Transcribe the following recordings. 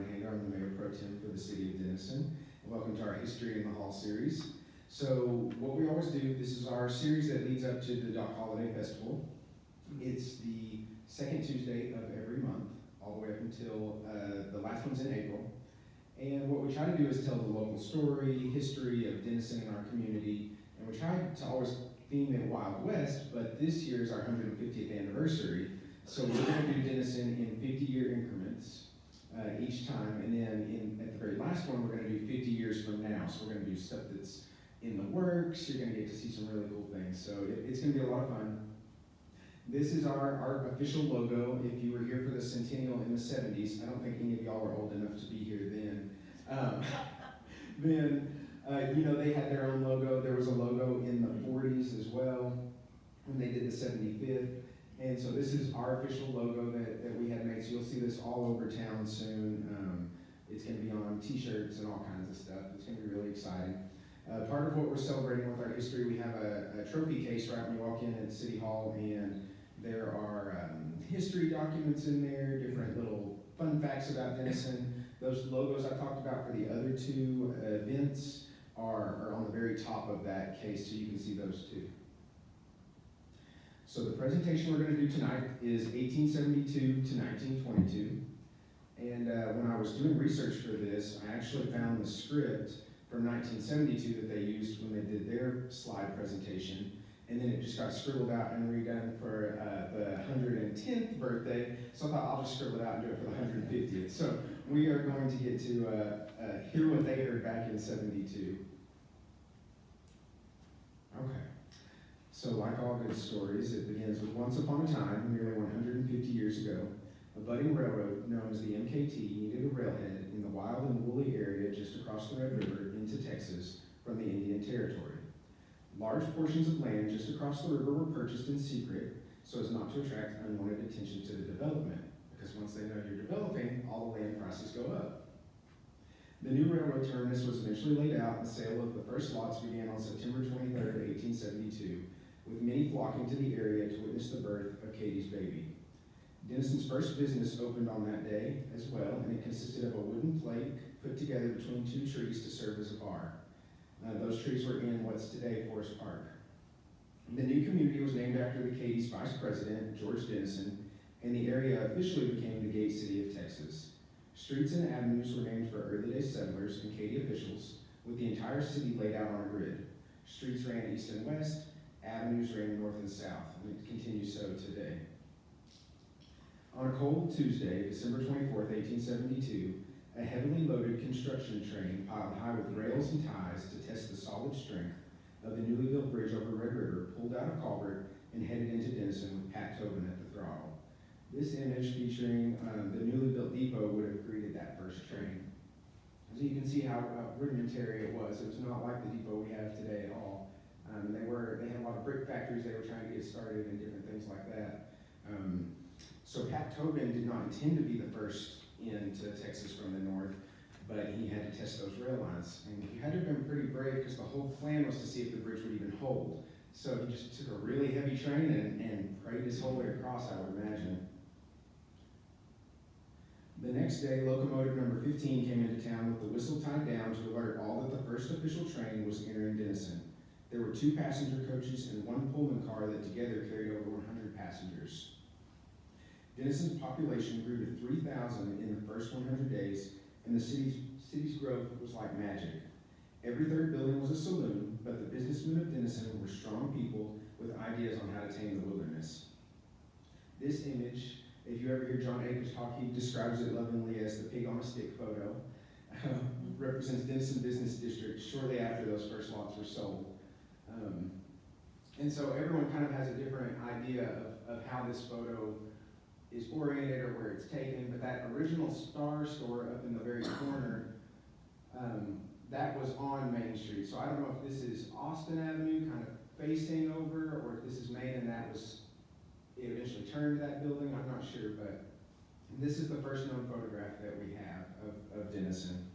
Brian Hager. I'm the Mayor Pro Tem for the City of Denison. And welcome to our History in the Hall series. So what we always do, this is our series that leads up to the Dock Holiday Festival. It's the second Tuesday of every month, all the way up until the last one's in April. And what we try to do is tell the local story, history of Denison and our community. And we try to always theme it Wild West, but this year is our 150th anniversary. So we're going to do Denison in 50-year increments each time, and then at the very last one, we're going to do 50 years from now. So we're going to do stuff that's in the works. You're going to get to see some really cool things. So it's going to be a lot of fun. This is our official logo. If you were here for the centennial in the 70s, I don't think any of y'all were old enough to be here then. They had their own logo. There was a logo in the 40s as well when they did the 75th. And so this is our official logo that we had made. So you'll see this all over town soon. It's going to be on t-shirts and all kinds of stuff. It's going to be really exciting. Part of what we're celebrating with our history, we have a trophy case right when you walk in at City Hall, and there are history documents in there, different little fun facts about Denison. Those logos I talked about for the other two events are on the very top of that case, so you can see those too. So the presentation we're going to do tonight is 1872 to 1922. And when I was doing research for this, I actually found the script from 1972 that they used when they did their slide presentation. And then it just got scribbled out and redone for the 110th birthday. So I thought I'll just scribble it out and do it for the 150th. So we are going to get to hear what they heard back in 72. Okay. So like all good stories, it begins with once upon a time, nearly 150 years ago, a budding railroad known as the Mkt needed a railhead in the wild and woolly area just across the Red River into Texas from the Indian Territory. Large portions of land just across the river were purchased in secret so as not to attract unwanted attention to the development, because once they know you're developing, all the land prices go up. The new railroad terminus was eventually laid out, and the sale of the first lots began on September 23rd, 1872, with many flocking to the area to witness the birth of Katy's baby. Denison's first business opened on that day as well, and it consisted of a wooden plank put together between two trees to serve as a bar. Those trees were in what's today Forest Park. The new community was named after the Katy's vice president, George Denison, and the area officially became the Gate City of Texas. Streets and avenues were named for early day settlers and Katy officials, with the entire city laid out on a grid. Streets ran east and west, avenues ran north and south, and it continues so today. On a cold Tuesday, December 24th, 1872, a heavily loaded construction train piled high with rails and ties to test the solid strength of the newly built bridge over Red River pulled out of culvert and headed into Denison with Pat Tobin at the throttle. This image featuring the newly built depot would have greeted that first train. So you can see how rudimentary it was. It was not like the depot we have today at all. They had a lot of brick factories they were trying to get started and different things like that. So Pat Tobin did not intend to be the first into Texas from the north, but he had to test those rail lines. And he had to have been pretty brave because the whole plan was to see if the bridge would even hold. So he just took a really heavy train and prayed his whole way across, I would imagine. The next day, locomotive number 15 came into town with the whistle tied down to alert all that the first official train was entering Denison. There were 2 passenger coaches and 1 Pullman car that together carried over 100 passengers. Denison's population grew to 3,000 in the first 100 days, and the city's growth was like magic. Every third building was a saloon, but the businessmen of Denison were strong people with ideas on how to tame the wilderness. This image, if you ever hear John Akers talk, he describes it lovingly as the pig on a stick photo, represents Denison Business District shortly after those first lots were sold. And so everyone kind of has a different idea of how this photo is oriented or where it's taken, but that original Star store up in the very corner, that was on Main Street. So I don't know if this is Austin Avenue kind of facing over, or if this is Main and it eventually turned to that building, I'm not sure, but this is the first known photograph that we have of Denison.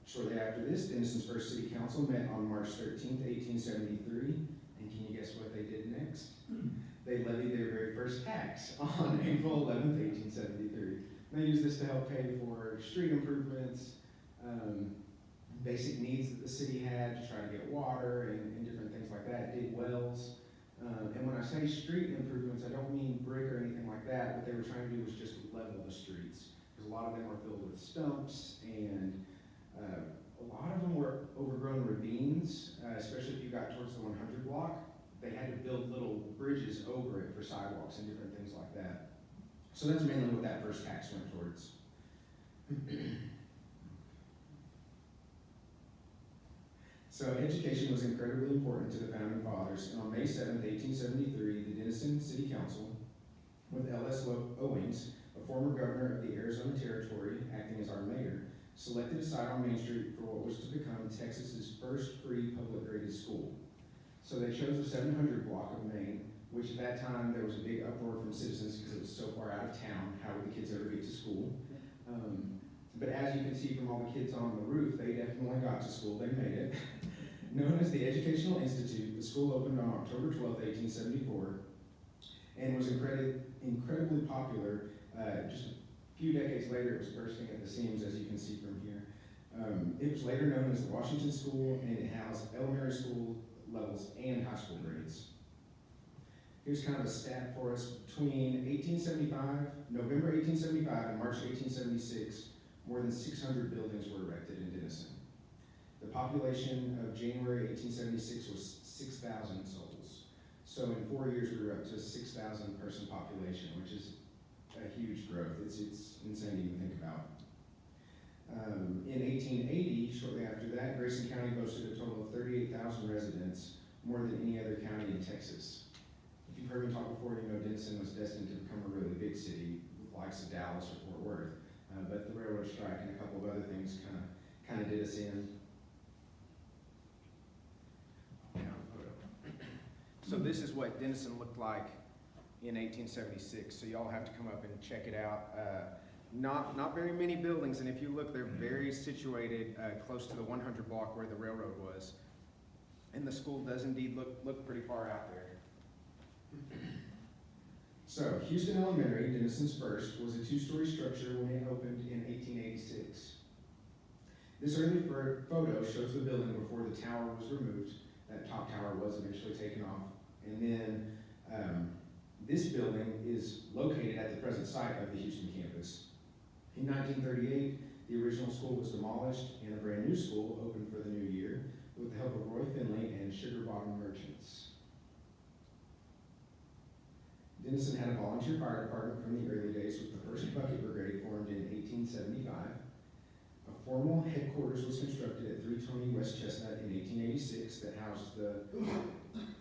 Shortly after this, Denison's first city council met on March 13th, 1873, and can you guess what they did next? They levied their very first tax on April 11th, 1873. They used use this to help pay for street improvements, basic needs that the city had to try to get water and different things like that, dig wells. And when I say street improvements, I don't mean brick or anything like that. What they were trying to do was just level the streets, because a lot of them were filled with stumps, and a lot of them were overgrown ravines, especially if you got towards the 100 block. They had to build little bridges over it for sidewalks and different things like that. So that's mainly what that first tax went towards. So education was incredibly important to the founding fathers, and on May 7th, 1873, the Denison City Council, with L.S. Owings, a former governor of the Arizona Territory, acting as our mayor, selected a site on Main Street for what was to become Texas's first free public graded school. So they chose the 700 block of Main, which at that time there was a big uproar from citizens because it was so far out of town. How would the kids ever get to school? But as you can see from all the kids on the roof, they definitely got to school. They made it. Known as the Educational Institute, the school opened on October 12, 1874, and was incredibly popular. Just a few decades later, it was bursting at the seams, as you can see from here. It was later known as the Washington School, and it housed elementary school levels and high school grades. Here's kind of a stat for us. Between November 1875 and March 1876, more than 600 buildings were erected in Denison. The population of January 1876 was 6,000 souls. So in 4 years, we were up to a 6,000 person population, which is a huge growth. It's insane to even think about. In 1880, shortly after that, Grayson County boasted a total of 38,000 residents, more than any other county in Texas. If you've heard me talk before, you know Denison was destined to become a really big city, with the likes of Dallas or Fort Worth. But the railroad strike and a couple of other things kind of did us in. So this is what Denison looked like in 1876. So y'all have to come up and check it out. Not very many buildings, and if you look, they're very situated close to the 100 block where the railroad was. And the school does indeed look pretty far out there. So Houston Elementary, Denison's first, was a 2-story structure when it opened in 1886. This early photo shows the building before the tower was removed. That top tower was eventually taken off. And then this building is located at the present site of the Houston campus. In 1938, the original school was demolished and a brand new school opened for the new year with the help of Roy Finley and Sugar Bottom Merchants. Denison had a volunteer fire department from the early days, with the first bucket brigade formed in 1875. A formal headquarters was constructed at 320 West Chestnut in 1886 that housed the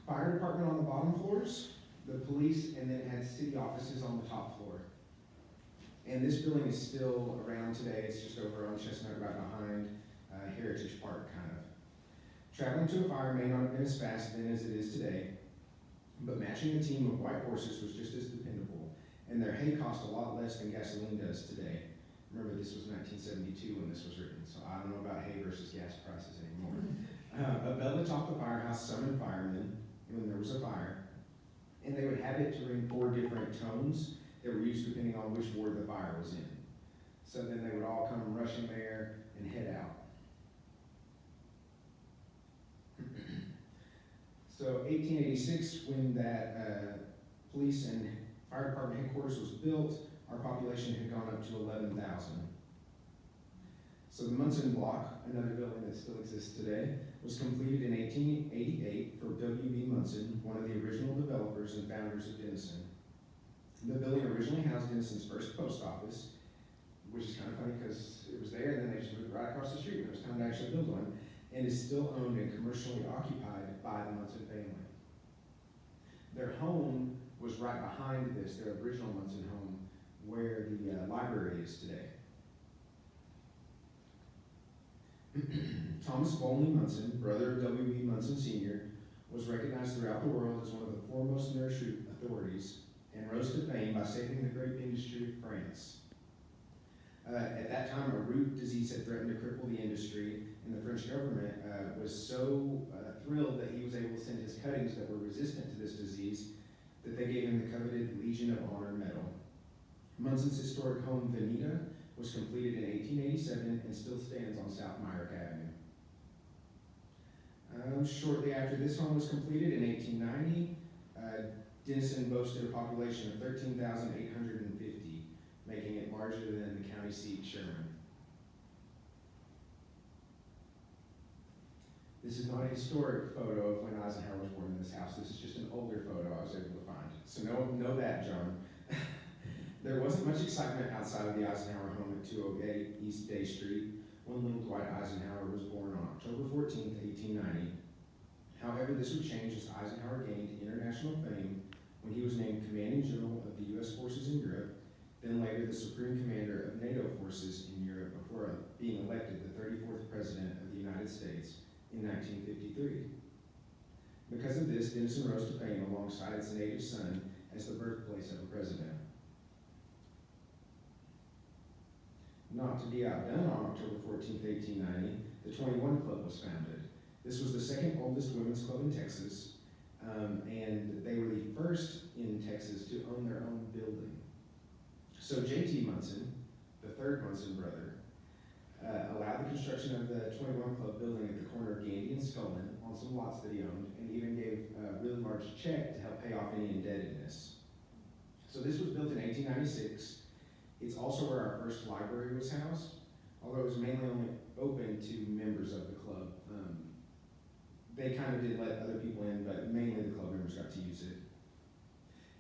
fire department on the bottom floors, the police, and then it had city offices on the top floor. And this building is still around today. It's just over on Chestnut, right behind Heritage Park, kind of. Traveling to a fire may not have been as fast then as it is today, but matching a team of white horses was just as dependable, and their hay cost a lot less than gasoline does today. Remember, this was 1972 when this was written, so I don't know about hay versus gas prices anymore. A bell atop the firehouse summoned firemen when there was a fire, and they would have it to ring 4 different tones that were used depending on which ward the fire was in. So then they would all come rushing there and head out. So 1886, when that police and fire department headquarters was built, our population had gone up to 11,000. So the Munson Block, another building that still exists today, was completed in 1888 for W.B. Munson, one of the original developers and founders of Denison. The building originally housed Denison's first post office, which is kind of funny because it was there and then they just moved right across the street when it was time to actually build one, and is still owned and commercially occupied by the Munson family. Their home was right behind this, their original Munson home, where the library is today. Thomas Volney Munson, brother of W.B. Munson Sr., was recognized throughout the world as one of the foremost nursery authorities and rose to fame by saving the grape industry of France. At that time, a root disease had threatened to cripple the industry, and the French government was so thrilled that he was able to send his cuttings that were resistant to this disease that they gave him the coveted Legion of Honor medal. Munson's historic home, Veneta, was completed in 1887 and still stands on South Myrick Avenue. Shortly after this home was completed in 1890, Denison boasted a population of 13,850, making it larger than the county seat, Sherman. This is not a historic photo of when Eisenhower was born in this house. This is just an older photo I was able to find. So know that, John. There wasn't much excitement outside of the Eisenhower home at 208 East Day Street when little Dwight Eisenhower was born on October 14, 1890. However, this would change as Eisenhower gained international fame when he was named Commanding General of the U.S. forces in Europe, then later the Supreme Commander of NATO forces in Europe before being elected the 34th President of the United States in 1953. Because of this, Denison rose to fame alongside its native son as the birthplace of a president. Not to be outdone, on October 14, 1890, the 21 Club was founded. This was the second oldest women's club in Texas, and they were the first in Texas to own their own building. So J.T. Munson, the third Munson brother, allowed the construction of the 21 Club building at the corner of Gandy and Scullin on some lots that he owned, and even gave a really large check to help pay off any indebtedness. So this was built in 1896. It's also where our first library was housed, although it was mainly only open to members of the club. They kind of did let other people in, but mainly the club members got to use it.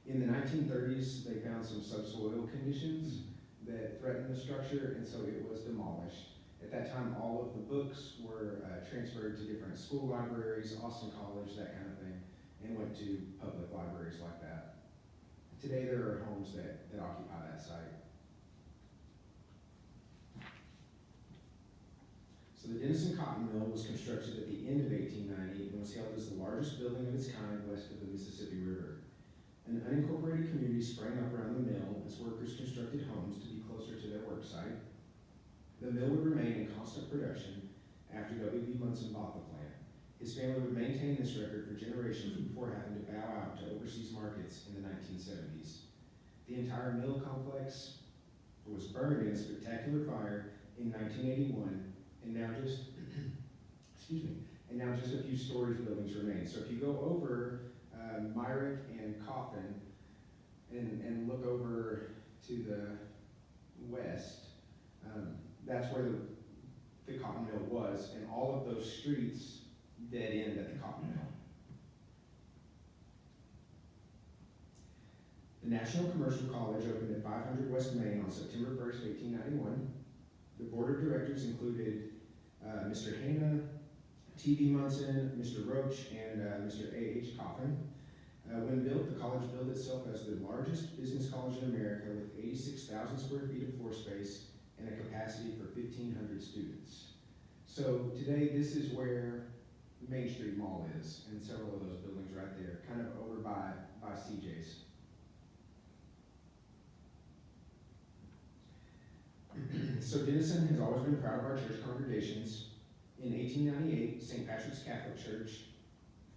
In the 1930s, they found some subsoil conditions that threatened the structure, and so it was demolished. At that time, all of the books were transferred to different school libraries, Austin College, that kind of thing, and went to public libraries like that. Today, there are homes that occupy that site. So the Denison Cotton Mill was constructed at the end of 1890 and was hailed as the largest building of its kind west of the Mississippi River. An unincorporated community sprang up around the mill as workers constructed homes to be closer to their work site. The mill would remain in constant production after W.B. Munson bought the plant. His family would maintain this record for generations before having to bow out to overseas markets in the 1970s. The entire mill complex was burned in a spectacular fire in 1981, and now just, a few storage buildings remain. So if you go over Myrick and Coffin and look over to the west, that's where the cotton mill was, and all of those streets dead end at the cotton mill. The National Commercial College opened at 500 West Main on September 1st, 1891. The board of directors included Mr. Hanna, T.B. Munson, Mr. Roach, and Mr. A.H. Coffin. When built, the college billed itself as the largest business college in America with 86,000 square feet of floor space and a capacity for 1,500 students. So today, this is where Main Street Mall is, and several of those buildings right there, kind of over by CJ's. So Denison has always been proud of our church congregations. In 1898, St. Patrick's Catholic Church,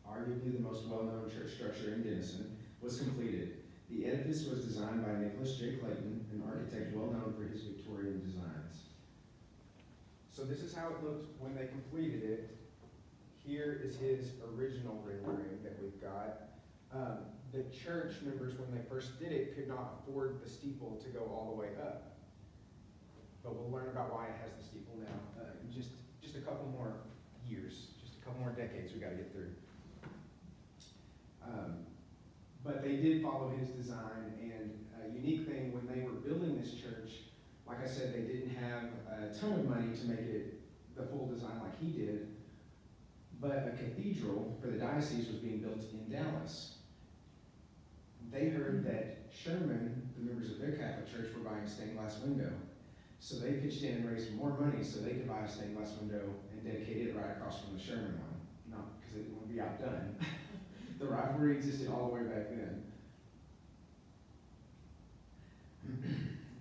arguably the most well-known church structure in Denison, was completed. The edifice was designed by Nicholas J. Clayton, an architect well known for his Victorian designs. So this is how it looked when they completed it. Here is his original rendering that we've got. The church members, when they first did it, could not afford the steeple to go all the way up. But we'll learn about why it has the steeple now in just a couple more years, just a couple more decades we got to get through. But they did follow his design, and a unique thing, when they were building this church, like I said, they didn't have a ton of money to make it the full design like he did, but a cathedral for the diocese was being built in Dallas. They heard that Sherman, the members of their Catholic church, were buying a stained glass window. So they pitched in and raised more money so they could buy a stained glass window and dedicate it right across from the Sherman one. Not because they didn't want to be outdone. The rivalry existed all the way back then.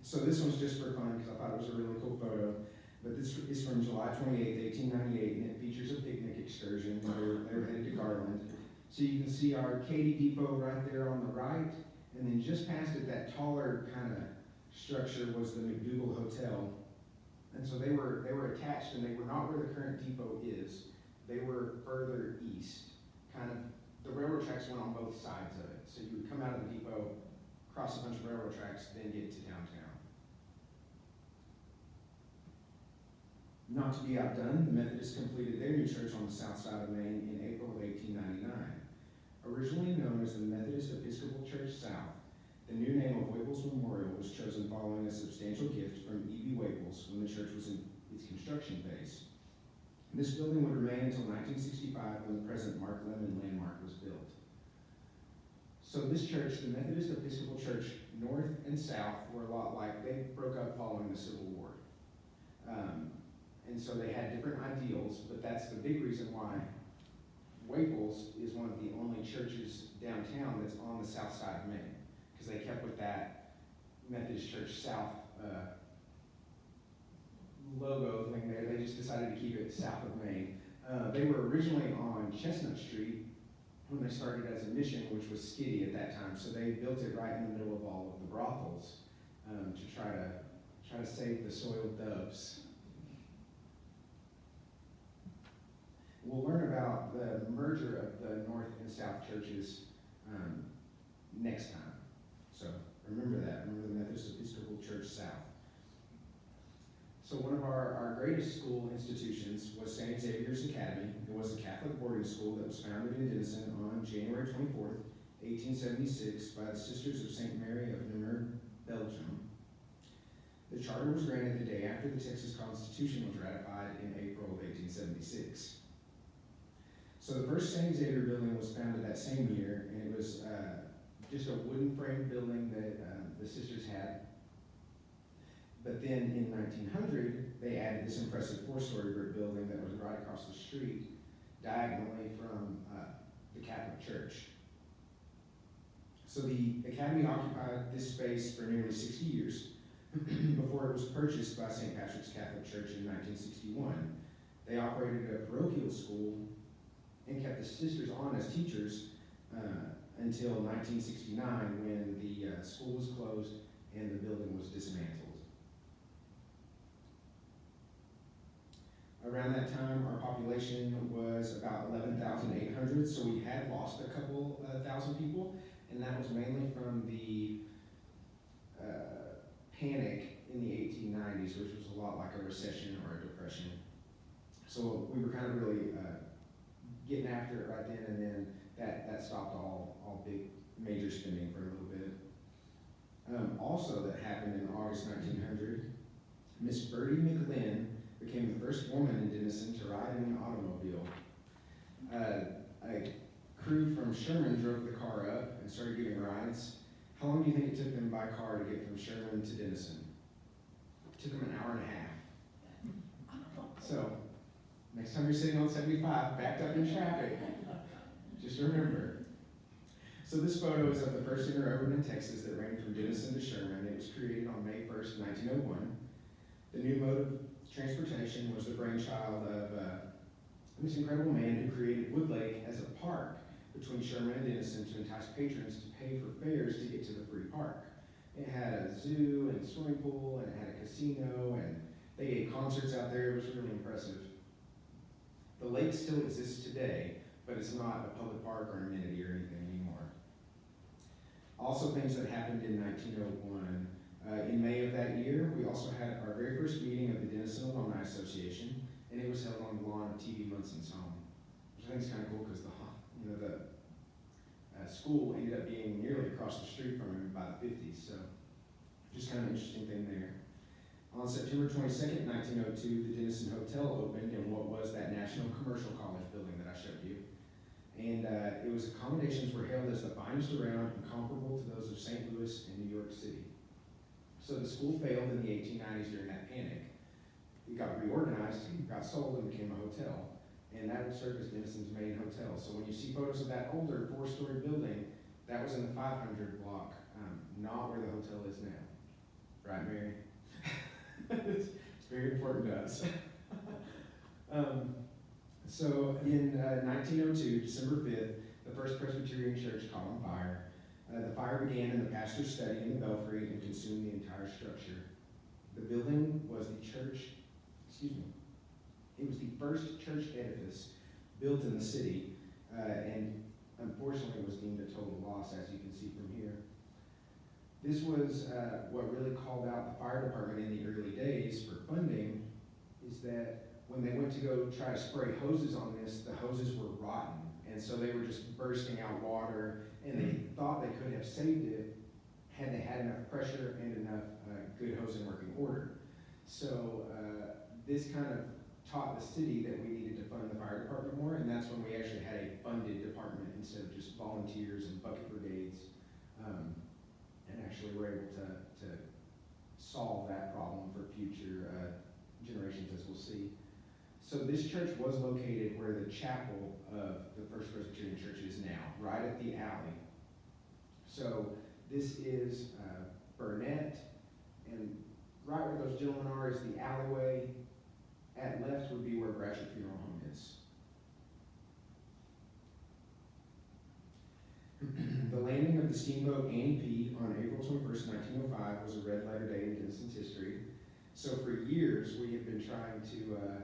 So this one's just for fun because I thought it was a really cool photo. But this is from July 28th, 1898, and it features a picnic excursion. They were headed to Garland. So you can see our Katy Depot right there on the right, and then just past it, that taller kind of structure was the Mcdougall Hotel. And so they were attached, and they were not where the current depot is. They were further east. Kind of, the railroad tracks went on both sides of it. So you would come out of the depot, cross a bunch of railroad tracks, then get to downtown. Not to be outdone, the Methodists completed their new church on the south side of Main in April of 1899. Originally known as the Methodist Episcopal Church South, the new name of Waples Memorial was chosen following a substantial gift from E.B. Waples when the church was in its construction phase. This building would remain until 1965 when the present Mark Lemon landmark was built. So this church, the Methodist Episcopal Church, north and south were a lot like, they broke up following the Civil War. And so they had different ideals, but that's the big reason why Waples is one of the only churches downtown that's on the south side of Main, because they kept with that Methodist Church South logo thing there. They just decided to keep it south of Main. They were originally on Chestnut Street when they started as a mission, which was skitty at that time. So they built it right in the middle of all of the brothels to try to save the soiled doves. We'll learn about the merger of the North and South churches next time. So remember that. Remember the Methodist Episcopal Church South. So one of our greatest school institutions was St. Xavier's Academy. It was a Catholic boarding school that was founded in Denison on January 24th, 1876 by the Sisters of St. Mary of Namur, Belgium. The charter was granted the day after the Texas Constitution was ratified in April of 1876. So the first St. Xavier building was founded that same year, and it was just a wooden framed building that the sisters had. But then in 1900, they added this impressive 4-story brick building that was right across the street, diagonally from the Catholic Church. So the Academy occupied this space for nearly 60 years before it was purchased by St. Patrick's Catholic Church in 1961. They operated a parochial school and kept the sisters on as teachers until 1969, when the school was closed and the building was dismantled. Around that time, our population was about 11,800, so we had lost a couple thousand people, and that was mainly from the panic in the 1890s, which was a lot like a recession or a depression. So we were kind of really getting after it right then, and then that stopped all big major spending for a little bit. Also that happened in August 1900, Miss Bertie McLinn became the first woman in Denison to ride in an automobile. A crew from Sherman drove the car up and started giving rides. How long do you think it took them by car to get from Sherman to Denison? It took them an hour and a half. So, next time you're sitting on 75, backed up in traffic, just remember. So this photo is of the first interurban in Texas that ran from Denison to Sherman. It was created on May 1st, 1901. The new mode of transportation was the brainchild of this incredible man who created Wood Lake as a park between Sherman and Denison to entice patrons to pay for fares to get to the free park. It had a zoo and a swimming pool, and it had a casino, and they gave concerts out there. It was really impressive. The lake still exists today, but it's not a public park or an amenity or anything anymore. Also, things that happened in 1901. In May of that year, we also had our very first meeting of the Denison Alumni Association, and it was held on the lawn of T.V. Munson's home, which I think is kind of cool because the school ended up being nearly across the street from him by the 50s, so just kind of an interesting thing there. On September 22nd, 1902, the Denison Hotel opened in what was that National Commercial College building that I showed you. And it was accommodations were hailed as the finest around and comparable to those of St. Louis and New York City. So the school failed in the 1890s during that panic. It got reorganized, got sold, and became a hotel. And that would serve as Denison's main hotel. So when you see photos of that older 4-story building, that was in the 500 block, not where the hotel is now. Right, Mary? It's very important to us. So in 1902, December 5th, the First Presbyterian Church caught on fire. The fire began in the pastor's study in the belfry and consumed the entire structure. The building was the church, it was the first church edifice built in the city, and unfortunately was deemed a total loss, as you can see from here. This was what really called out the fire department in the early days for funding, is that when they went to go try to spray hoses on this, the hoses were rotten, and so they were just bursting out water, and they thought they could have saved it had they had enough pressure and enough good hose in working order. So this kind of taught the city that we needed to fund the fire department more, and that's when we actually had a funded department instead of just volunteers and bucket brigades, and actually were able to solve that problem for future generations, as we'll see. So this church was located where the chapel of the First Presbyterian Church is now, right at the alley. So this is Burnett, and right where those gentlemen are is the alleyway. At left would be where Bratcher Funeral Home is. The landing of the steamboat Annie P. on April 21st, 1905 was a red letter day in Denison's history. So for years we have been trying to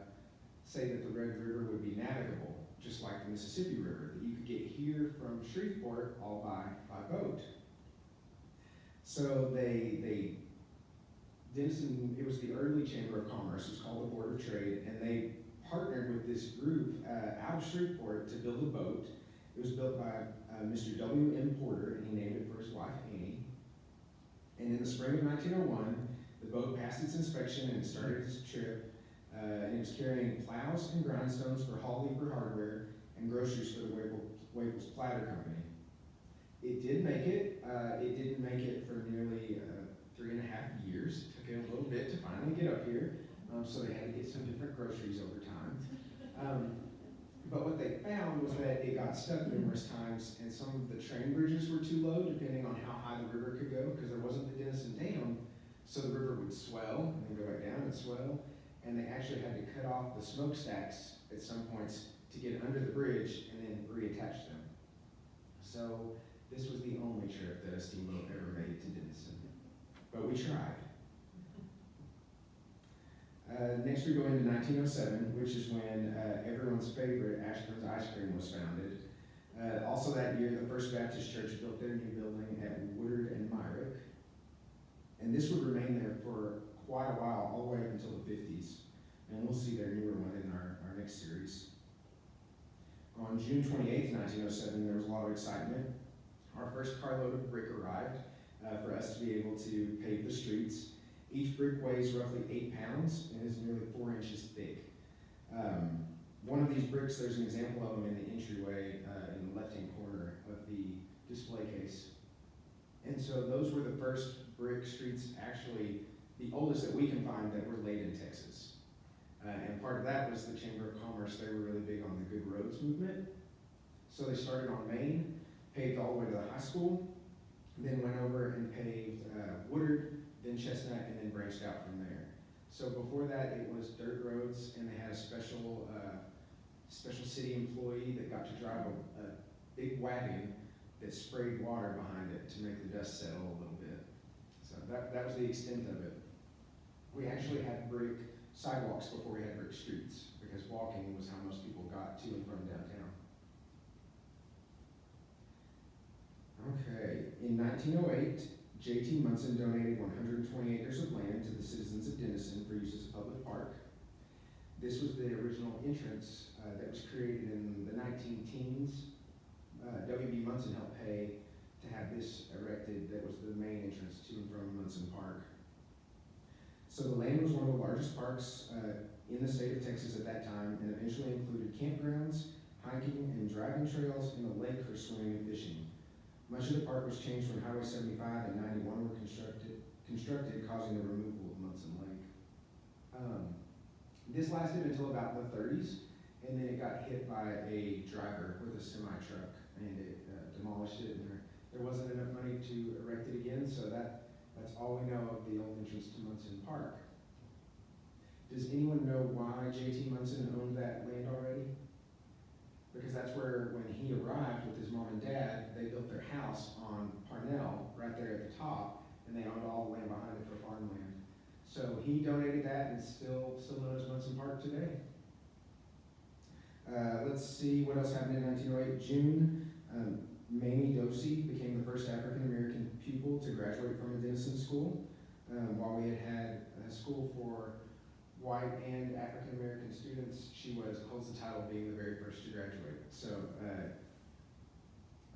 say that the Red River would be navigable, just like the Mississippi River, that you could get here from Shreveport all by boat. So Denison, it was the early Chamber of Commerce, it was called the Board of Trade, and they partnered with this group out of Shreveport to build a boat. It was built by Mr. W.M. Porter, and he named it for his wife, Annie. And in the spring of 1901, the boat passed its inspection and it started its trip, and it was carrying plows and grindstones for Hall Lever Hardware and groceries for the Waples Platter Company. It did make it. It didn't make it for nearly 3.5 years. It took it a little bit to finally get up here, so they had to get some different groceries over time. But what they found was that it got stuck numerous times, and some of the train bridges were too low, depending on how high the river could go, because there wasn't the Denison Dam, so the river would swell, and then go back down and swell, and they actually had to cut off the smokestacks at some points to get under the bridge and then reattach them. So this was the only trip that a steamboat ever made to Denison, but we tried. Next we go into 1907, which is when everyone's favorite Ashburn's Ice Cream was founded. Also that year, the First Baptist Church built their new building at Woodard and Myrick. And this would remain there for quite a while, all the way up until the 50s. And we'll see their newer one in our next series. On June 28th, 1907, there was a lot of excitement. Our first carload of brick arrived for us to be able to pave the streets. Each brick weighs roughly 8 pounds and is nearly 4 inches thick. One of these bricks, there's an example of them in the entryway in the left-hand corner of the display case. And so those were the first brick streets, actually the oldest that we can find, that were laid in Texas. And part of that was the Chamber of Commerce. They were really big on the Good Roads movement. So they started on Main, paved all the way to the high school, then went over and paved Woodard, then Chestnut, and then branched out from there. So before that, it was dirt roads, and they had a special city employee that got to drive a big wagon that sprayed water behind it to make the dust settle a little bit. So that was the extent of it. We actually had brick sidewalks before we had brick streets, because walking was how most people got to and from downtown. Okay, in 1908, J.T. Munson donated 120 acres of land to the citizens of Denison for use as a public park. This was the original entrance that was created in the 19-teens. W.B. Munson helped pay to have this erected. That was the main entrance to and from Munson Park. So the land was one of the largest parks in the state of Texas at that time, and eventually included campgrounds, hiking and driving trails, and a lake for swimming and fishing. Much of the park was changed when Highway 75 and 91 were constructed, causing the removal of Munson Lake. This lasted until about the 30s, and then it got hit by a driver with a semi-truck, and it demolished it, and there wasn't enough money to erect it again, so that's all we know of the old entrance to Munson Park. Does anyone know why J.T. Munson owned that land already? because that's where, when he arrived with his mom and dad, they built their house on Parnell, right there at the top, and they owned all the land behind it for farmland. So he donated that, and it's still known as Munson Park today. Let's see what else happened in 1908. June, Mamie Dosey became the first African-American pupil to graduate from a Denison school. While we had a school for white and African-American students, she holds the title of being the very first to graduate. So I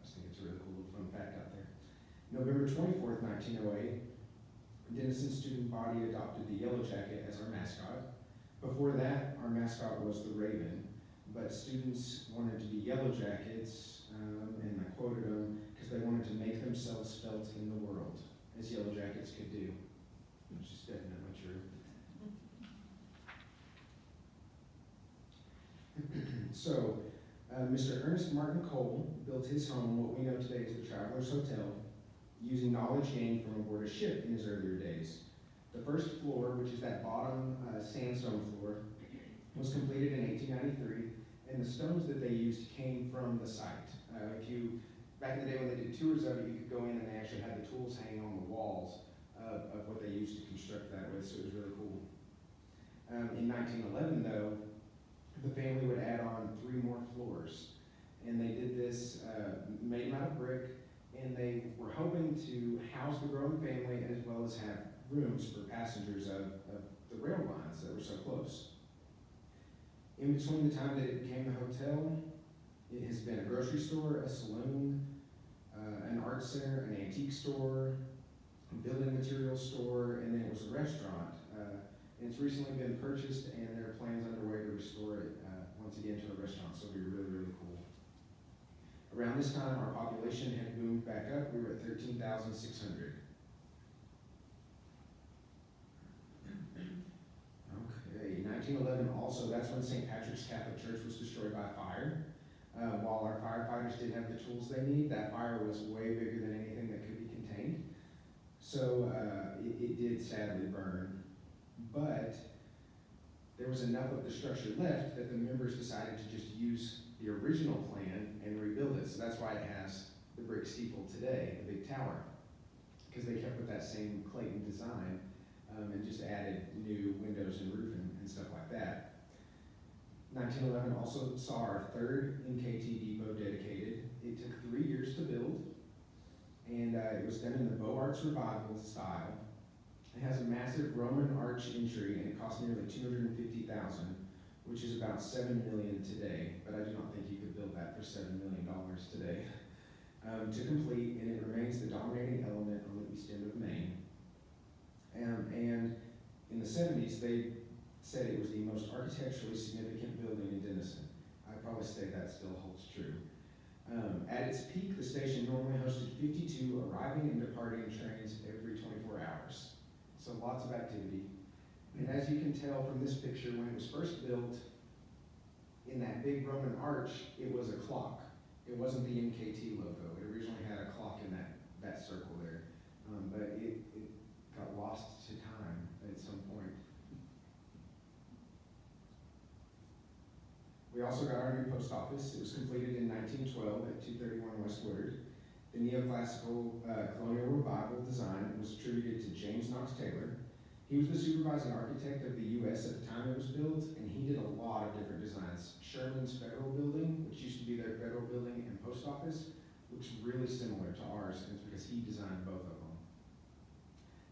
just think it's a really cool little fun fact out there. November 24th, 1908, Denison student body adopted the Yellow Jacket as our mascot. Before that, our mascot was the Raven, but students wanted to be Yellow Jackets, and I quoted them, because they wanted to make themselves felt in the world, as Yellow Jackets could do, which is definitely true. So, Mr. Ernest Martin Cole built his home, what we know today as the Travelers Hotel, using knowledge gained from aboard a ship in his earlier days. The first floor, which is that bottom sandstone floor, was completed in 1893, and the stones that they used came from the site. Back in the day when they did tours of it, you could go in and they actually had the tools hanging on the walls of what they used to construct that with, so it was really cool. In 1911, though, the family would add on 3 more floors, and they did this, made them out of brick, and they were hoping to house the growing family as well as have rooms for passengers of the rail lines that were so close. In between the time that it became the hotel, it has been a grocery store, a saloon, an art center, an antique store, a building materials store, and then it was a restaurant. And it's recently been purchased, and there are plans underway to restore it once again to a restaurant, so it'll be really, really cool. Around this time, our population had boomed back up. We were at 13,600. Okay, 1911 also, that's when St. Patrick's Catholic Church was destroyed by fire. While our firefighters did have the tools they need, that fire was way bigger than anything that could be contained. So it did sadly burn. But there was enough of the structure left that the members decided to just use the original plan and rebuild it. So that's why it has the brick steeple today, the big tower, because they kept with that same Clayton design and just added new windows and roof and stuff like that. 1911 also saw our third Mkt Depot dedicated. It took 3 years to build, and it was done in the Beaux Arts Revival style. It has a massive Roman arch entry, and it cost nearly $250,000, which is about $7 million today, but I do not think you could build that for $7 million today. To complete, and it remains the dominating element on the east end of Maine. And in the 70s, they said it was the most architecturally significant building in Denison. I'd probably say that still holds true. At its peak, the station normally hosted 52 arriving and departing trains every 24 hours. So lots of activity. And as you can tell from this picture, when it was first built, in that big Roman arch, it was a clock. It wasn't the MKT logo. It originally had a clock in that circle there. But it got lost to time at some point. We also got our new post office. It was completed in 1912 at 231 West Woodard. The neoclassical colonial revival design was attributed to James Knox Taylor. He was the supervising architect of the U.S. at the time it was built, and he did a lot of different designs. Sherman's Federal Building, which used to be their federal building and post office, looks really similar to ours, and it's because he designed both of them.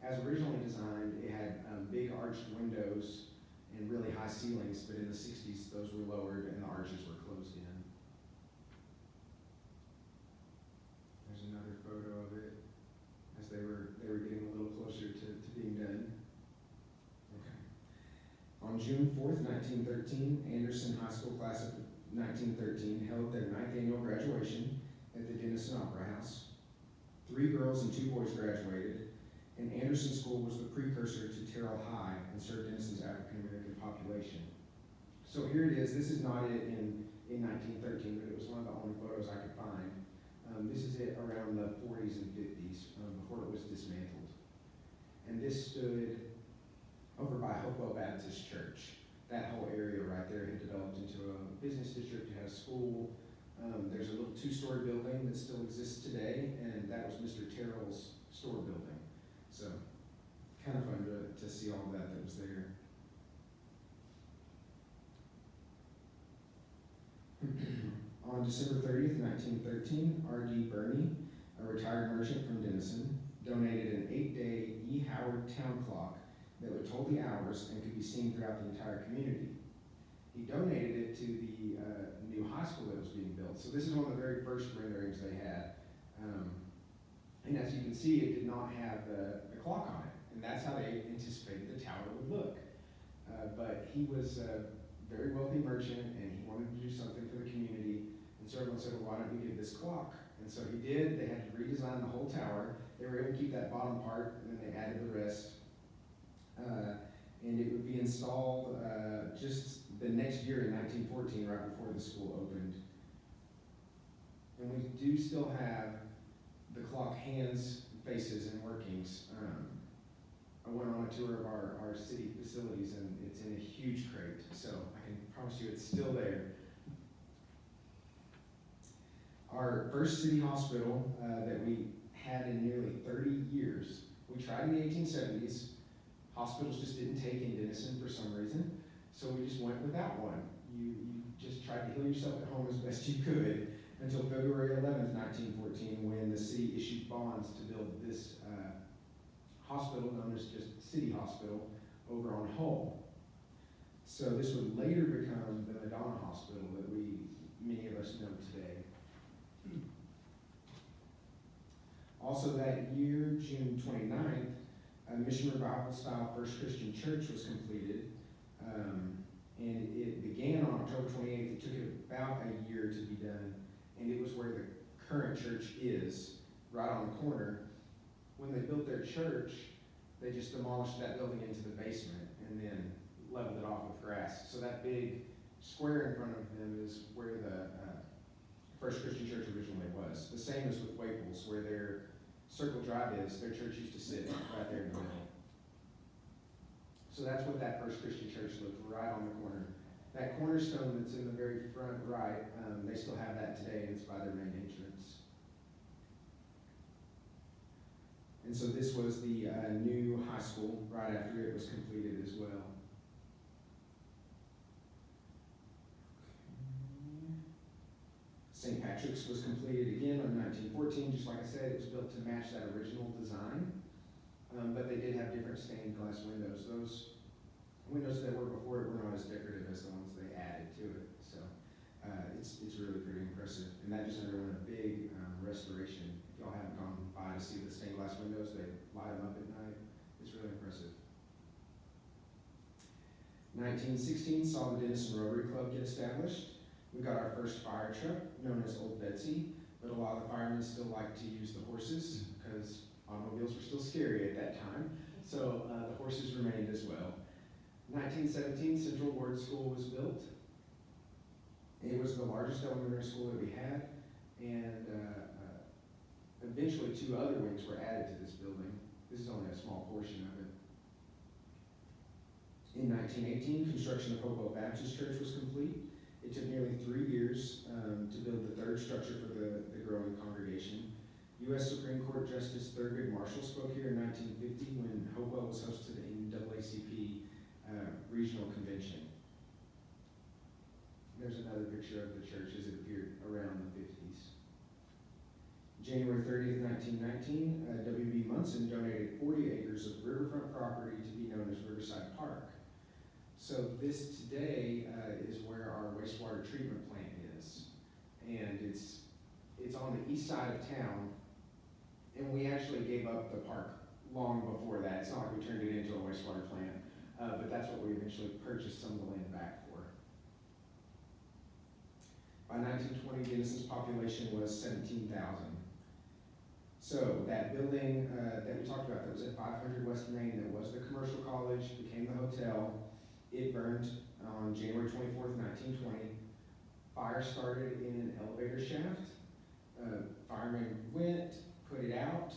As originally designed, it had big arched windows and really high ceilings, but in the 60s, those were lowered and the arches were closed in. There's another photo of it as they were getting a little closer to being done. Okay. On June 4th, 1913, Anderson High School class of 1913 held their 9th annual graduation at the Denison Opera House. 3 girls and 2 boys graduated, and Anderson School was the precursor to Terrell High and served Denison's African-American population. So here it is. This is not it in 1913, but it was one of the only photos I could find. This is it around the 40s and 50s, before it was dismantled. And this stood over by Hopewell Baptist Church. that whole area right there had developed into a business district. It had a school. There's a little two-story building that still exists today, and that was Mr. Terrell's store building. So kind of fun to see all that was there. On December 30th, 1913, R.D. Burney, a retired merchant from Denison, donated an 8-day E. Howard town clock that would toll the hours and could be seen throughout the entire community. He donated it to the new high school that was being built. So this is one of the very first renderings they had. And as you can see, it did not have the clock on it. And that's how they anticipated the tower would look. But he was a very wealthy merchant, and he wanted to do something for the community. And so everyone said, well, why don't we give this clock? And so he did. They had to redesign the whole tower. They were able to keep that bottom part, and then they added the rest. And it would be installed just the next year in 1914, right before the school opened. And we do still have the clock hands, faces, and workings. I went on a tour of our city facilities, and it's in a huge crate, so I can promise you it's still there. Our first city hospital that we had in nearly 30 years, we tried in the 1870s. Hospitals just didn't take in Denison for some reason, so we just went without one. You just tried to heal yourself at home as best you could until February 11th, 1914, when the city issued bonds to build this hospital known as just City Hospital over on Hull. So this would later become the Madonna Hospital that many of us know today. Also that year, June 29th, a Mission Revival style First Christian Church was completed, and it began on October 28th. It took it about a year to be done, and it was where the current church is, right on the corner. When they built their church, they just demolished that building into the basement and then leveled it off with grass. So that big square in front of them is where the First Christian Church originally was. The same as with Waples, where their Circle Drive is. Their church used to sit right there in the middle. So that's what that First Christian Church looked, right on the corner. That cornerstone that's in the very front right, they still have that today, and it's by their main entrance. And so this was the new high school right after it was completed as well. St. Patrick's was completed again in 1914. Just like I said, it was built to match that original design, but they did have different stained glass windows. Those windows that were before it were not as decorative as the ones they added to it. So it's really pretty impressive. And that just underwent a big restoration. If y'all haven't gone by to see the stained glass windows, they light them up at night. It's really impressive. 1916 saw the Denison Rotary Club get established. We got our first fire truck, known as Old Betsy, but a lot of the firemen still like to use the horses because automobiles were still scary at that time. So the horses remained as well. 1917, Central Ward School was built. It was the largest elementary school that we had, and eventually 2 other wings were added to this building. This is only a small portion of it. In 1918, construction of Hopewell Baptist Church was complete. It took nearly 3 years to build the third structure for the growing congregation. U.S. Supreme Court Justice Thurgood Marshall spoke here in 1950 when Hopewell was hosted in NAACP Regional Convention. There's another picture of the church as it appeared around the 50s. January 30th, 1919, W.B. Munson donated 40 acres of riverfront property to be known as Riverside Park. So this today is where our wastewater treatment plant is. And it's on the east side of town, and we actually gave up the park long before that. It's not like we turned it into a wastewater plant, but that's what we eventually purchased some of the land back for. By 1920, Denison's population was 17,000. So that building that we talked about that was at 500 West Main, that was the commercial college, became the hotel. It burned on January 24th, 1920. Fire started in an elevator shaft. Firemen went, put it out,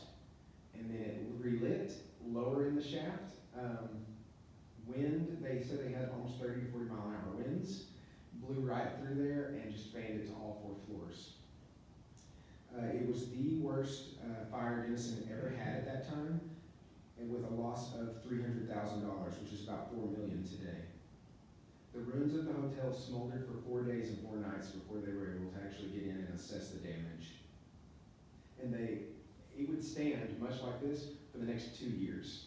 and then it relit lower in the shaft. Wind, they said they had almost 30 to 40 mile an hour winds, blew right through there and just fanned it to all 4 floors. It was the worst fire Denison had ever had at that time, and with a loss of $300,000, which is about $4 million today. The ruins of the hotel smoldered for 4 days and 4 nights before they were able to actually get in and assess the damage. And it would stand much like this for the next 2 years,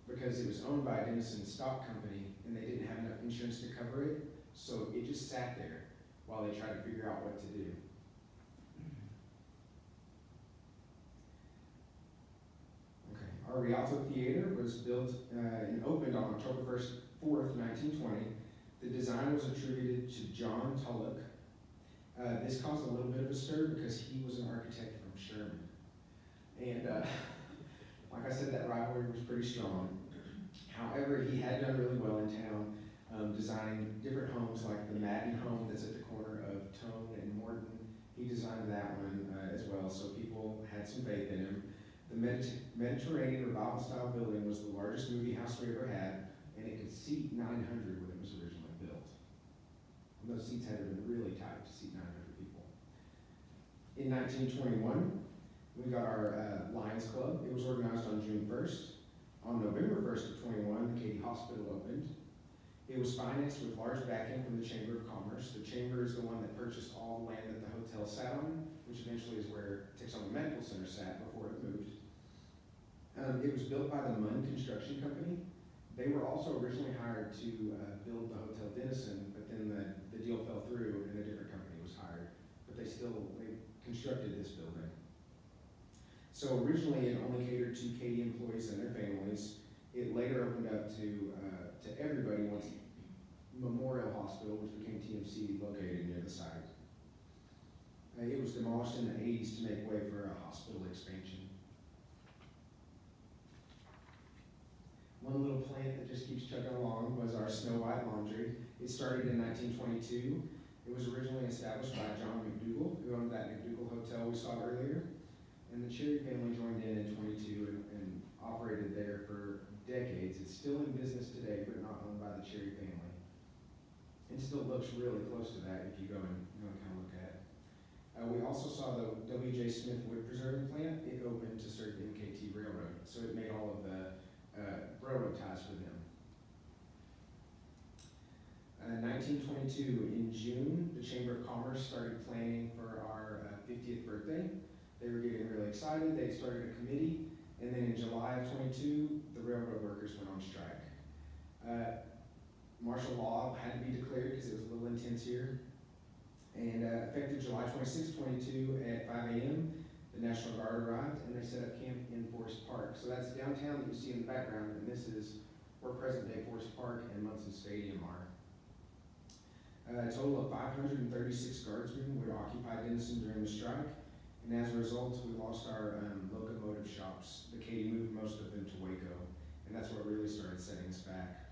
because it was owned by a Denison stock company and they didn't have enough insurance to cover it, so it just sat there while they tried to figure out what to do. Our Rialto Theater was built and opened on October 4th, 1920. The design was attributed to John Tulloch. This caused a little bit of a stir because he was an architect from Sherman. And like I said, that rivalry was pretty strong. However, he had done really well in town, designing different homes like the Madden home that's at the corner of Tone and Morton. He designed that one as well, so people had some faith in him. The Mediterranean Revival-style building was the largest movie house we ever had, and it could seat 900 when it was originally built. And those seats had to been really tight to seat 900 people. In 1921, we got our Lions Club. It was organized on June 1st. On November 1st of 21, the Katy Hospital opened. It was financed with large backing from the Chamber of Commerce. The Chamber is the one that purchased all the land that the hotel sat on, which eventually is where Texoma Medical Center sat before it moved. It was built by the Munson Construction Company. They were also originally hired to build the Hotel Denison, but then the deal fell through and a different company was hired. But they constructed this building. So originally it only catered to Katy employees and their families. It later opened up to everybody once Memorial Hospital, which became TMC, located near the site. It was demolished in the 80s to make way for a hospital expansion. One little plant that just keeps chugging along was our Snow White Laundry. It started in 1922. It was originally established by John Mcdougall, who owned that Mcdougall Hotel we saw earlier. And the Cherry family joined in 22 and operated there for decades. It's still in business today, but not owned by the Cherry family. It still looks really close to that if you go and kind of look at it. We also saw the W.J. Smith wood preserving plant. It opened to serve the Mkt Railroad, so it made all of the railroad ties for them. 1922, in June, the Chamber of Commerce started planning for our 50th birthday. They were getting really excited. They started a committee, and then in July of 22, the railroad workers went on strike. Martial law had to be declared because it was a little intense here. And effective July 26, 22 at 5 a.m., the National Guard arrived and they set up camp in Forest Park. So that's downtown that you see in the background, and this is where present-day Forest Park and Munson Stadium are. A total of 536 guardsmen would occupy Denison during the strike, and as a result, we lost our locomotive shops. The Katy moved most of them to Waco, and that's what really started setting us back.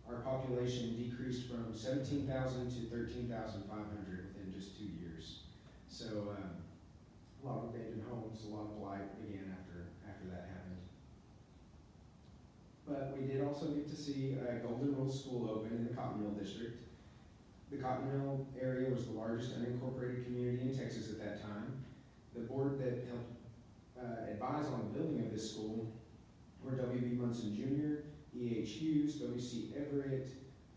Our population decreased from 17,000 to 13,500 within just 2 years. So a lot of abandoned homes, a lot of blight began after that happened. But we did also get to see Golden Rule School open in the Cotton Mill District. The Cotton Mill area was the largest unincorporated community in Texas at that time. The board that helped advise on the building of this school were W.B. Munson Jr., E.H. Hughes, W.C. Everett,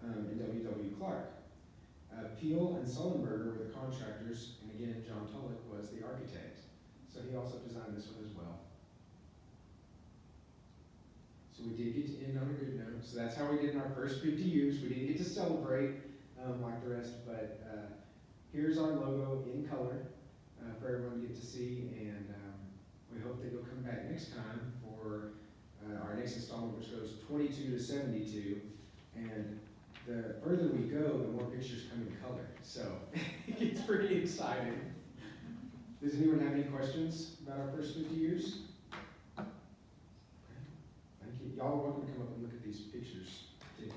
and W.W. Clark. Peel and Sullenberger were the contractors, and again, John Tulloch was the architect. So he also designed this one as well. So we did get to end on a good note. So that's how we did in our first 50 years. We didn't get to celebrate like the rest, but here's our logo in color for everyone to get to see, and we hope that you'll come back next time for our next installment, which goes 22 to 72, and the further we go, the more pictures come in color, so it gets pretty exciting. Does anyone have any questions about our first 50 years? Okay. Thank you. Y'all are welcome to come up and look at these pictures too.